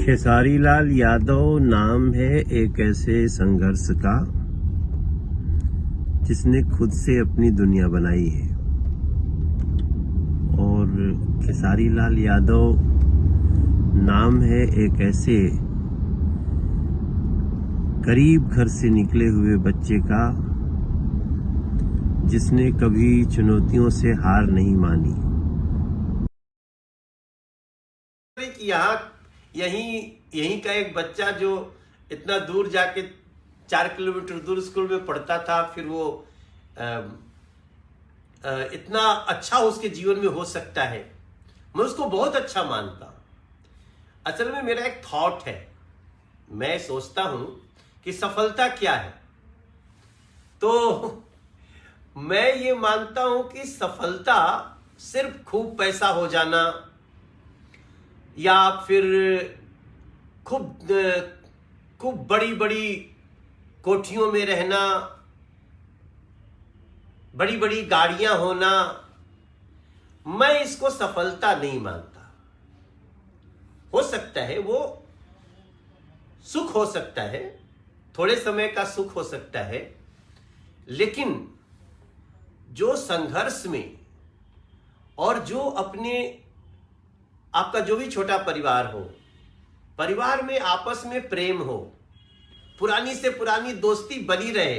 खेसारी लाल यादव नाम है एक ऐसे संघर्ष का जिसने खुद से अपनी दुनिया बनाई है। और खेसारी लाल यादव नाम है एक ऐसे गरीब घर से निकले हुए बच्चे का जिसने कभी चुनौतियों से हार नहीं मानी। यहीं का एक बच्चा जो इतना दूर जाके 4 किलोमीटर दूर स्कूल में पढ़ता था, फिर वो इतना अच्छा उसके जीवन में हो सकता है, मैं उसको बहुत अच्छा मानता हूं। असल में मेरा एक थॉट है, मैं सोचता हूं कि सफलता क्या है। तो मैं ये मानता हूं कि सफलता सिर्फ खूब पैसा हो जाना या फिर खूब बड़ी बड़ी कोठियों में रहना, बड़ी बड़ी गाड़ियां होना, मैं इसको सफलता नहीं मानता। हो सकता है वो सुख हो सकता है, थोड़े समय का सुख हो सकता है, लेकिन जो संघर्ष में और जो आपका जो भी छोटा परिवार हो, परिवार में आपस में प्रेम हो, पुरानी से पुरानी दोस्ती बनी रहे,